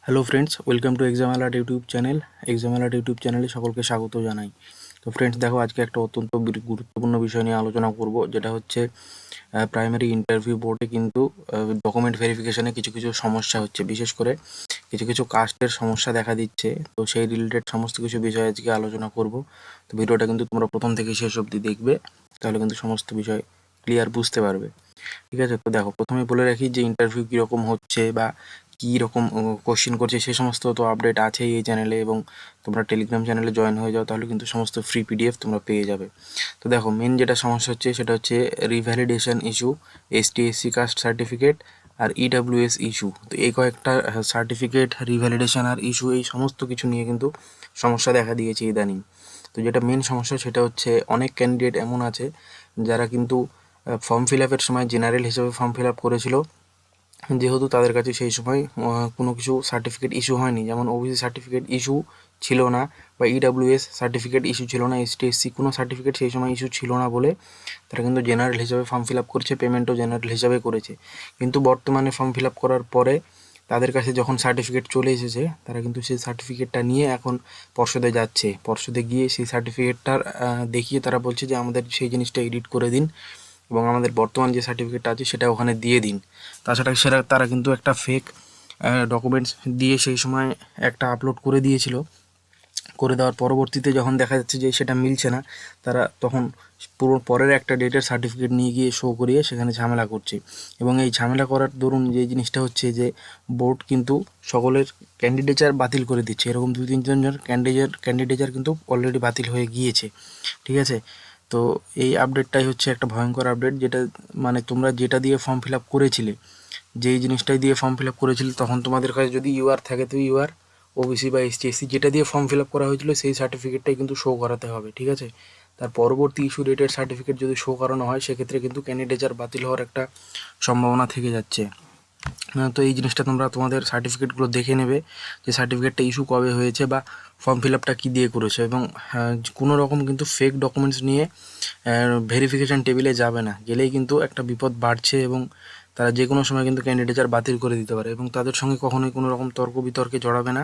Hello friends, welcome to exam alert YouTube channel. Exam alert YouTube চ্যানেলে সকলকে স্বাগত জানাই। তো ফ্রেন্ডস দেখো, আজকে একটা অত্যন্ত গুরুত্বপূর্ণ বিষয় নিয়ে আলোচনা করব, যেটা হচ্ছে প্রাইমারি ইন্টারভিউ বোর্ডে কিন্তু ডকুমেন্ট ভেরিফিকেশনে কিছু কিছু সমস্যা হচ্ছে, বিশেষ করে কিছু কিছু কাস্টের সমস্যা দেখা দিচ্ছে। তো সেই রিলেটেড সমস্ত কিছু বিষয় আজকে আলোচনা করব। তো ভিডিওটা কিন্তু তোমরা প্রথম থেকে শেষ অবধি দেখবে, তাহলে কিন্তু সমস্ত বিষয় ক্লিয়ার বুঝতে পারবে। ঠিক আছে, তো দেখো প্রথমে বলে রাখি যে ইন্টারভিউ কীরকম হচ্ছে বা কী রকম কোশ্চেন করছে সে সমস্ত তো আপডেট আছেই এই চ্যানেলে, এবং তোমরা টেলিগ্রাম চ্যানেলে জয়েন হয়ে যাও, তাহলে কিন্তু সমস্ত ফ্রি পিডিএফ তোমরা পেয়ে যাবে। তো দেখো, মেন যেটা সমস্যা হচ্ছে সেটা হচ্ছে রিভ্যালিডেশন ইস্যু, এসটি/এসসি কাস্ট সার্টিফিকেট আর ইডাব্লিউএস ইস্যু। তো এই কয়েকটা সার্টিফিকেট, রিভ্যালিডেশন আর ইস্যু, এই সমস্ত কিছু নিয়ে কিন্তু সমস্যা দেখা দিয়েছে ইদানিং। তো যেটা মেন সমস্যা সেটা হচ্ছে অনেক ক্যান্ডিডেট এমন আছে যারা কিন্তু ফর্ম ফিল আপের সময় জেনারেল হিসেবে ফর্ম ফিল আপ করেছিল, যেহেতু তাদের কাছে সেই সময় কোনো কিছু সার্টিফিকেট ইস্যু হয়নি, যেমন ওবিসি সার্টিফিকেট ইস্যু ছিল না বা ইডাব্লিউএস সার্টিফিকেট ইস্যু ছিল না, এসটি/এসসি কোনো সার্টিফিকেট সেই সময় ইস্যু ছিল না বলে তারা কিন্তু জেনারেল হিসাবে ফর্ম ফিল আপ করছে, পেমেন্টও জেনারেল হিসাবে করেছে। কিন্তু বর্তমানে ফর্ম ফিল আপ করার পরে তাদের কাছে যখন সার্টিফিকেট চলে এসেছে, তারা কিন্তু সেই সার্টিফিকেটটা নিয়ে এখন পর্ষদে যাচ্ছে। পর্ষদে গিয়ে সেই সার্টিফিকেটটার দেখিয়ে তারা বলছে যে আমাদের সেই জিনিসটা এডিট করে দিন এবং আমাদের বর্তমান যে সার্টিফিকেটটা আছে সেটা ওখানে দিয়ে দিন। তাছাড়া তারা কিন্তু একটা ফেক ডকুমেন্টস দিয়ে সেই সময় একটা আপলোড করে দিয়েছিল। করে দেওয়ার পরবর্তীতে যখন দেখা যাচ্ছে যে সেটা মিলছে না, তারা তখন পুরো পরের একটা ডেটের সার্টিফিকেট নিয়ে গিয়ে শো করিয়ে সেখানে ঝামেলা করছে। এবং এই ঝামেলা করার দরুন যে জিনিসটা হচ্ছে যে বোর্ড কিন্তু সকলের ক্যান্ডিডেচার বাতিল করে দিচ্ছে। এরকম 2-3 জন ক্যান্ডিডেচার কিন্তু অলরেডি বাতিল হয়ে গিয়েছে। ঠিক আছে, তো এই আপডেটটাই হচ্ছে একটা ভয়ঙ্কর আপডেট, যেটা মানে তোমরা যেটা দিয়ে ফর্ম ফিল আপ করেছিলে, যেই জিনিসটাই দিয়ে ফর্ম ফিল আপ করেছিলে, তখন তোমাদের কাছে যদি ইউআর থাকে তো ইউআর, ওবিসি বা এসটি/এসসি যেটা দিয়ে ফর্ম ফিল আপ করা হয়েছিল সেই সার্টিফিকেটটাই কিন্তু শো করাতে হবে। ঠিক আছে, তার পরবর্তী ইস্যু ডেটের সার্টিফিকেট যদি শো করানো হয়, সেক্ষেত্রে কিন্তু ক্যান্ডিডেচার বাতিল হওয়ার একটা সম্ভাবনা থেকে যাচ্ছে। তো এই জিনিসটা তোমরা তোমাদের সার্টিফিকেটগুলো দেখে নেবে যে সার্টিফিকেটটা ইস্যু কবে হয়েছে বা ফর্ম ফিল আপটা কী দিয়ে করেছে। এবং কোনো রকম কিন্তু ফেক ডকুমেন্টস নিয়ে ভেরিফিকেশান টেবিলে যাবে না, গেলেই কিন্তু একটা বিপদ বাড়ছে এবং তারা যে কোনো সময় কিন্তু ক্যান্ডিডেচার বাতিল করে দিতে পারে। এবং তাদের সঙ্গে কখনোই কোনো রকম তর্ক বিতর্কে জড়াবে না,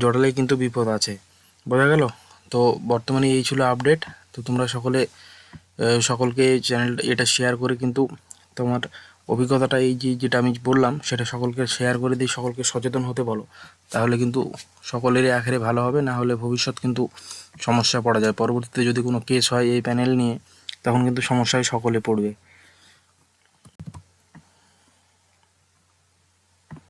জড়ালেই কিন্তু বিপদ আছে। বোঝা গেল? তো বর্তমানে এই ছিল আপডেট। তো তোমরা সকলকে চ্যানেলটা এটা শেয়ার করে কিন্তু তোমার অভিজ্ঞতাটা এই যেটা আমি বললাম সেটা সকলকে শেয়ার করে দিয়ে সকলকে সচেতন হতে বলো, তাহলে কিন্তু সকলেরই আখেরে ভালো হবে। না হলে ভবিষ্যৎ কিন্তু সমস্যা পড়া যায়, পরবর্তীতে যদি কোনো কেস হয় এই প্যানেল নিয়ে, তখন কিন্তু সমস্যায় সকলে পড়বে।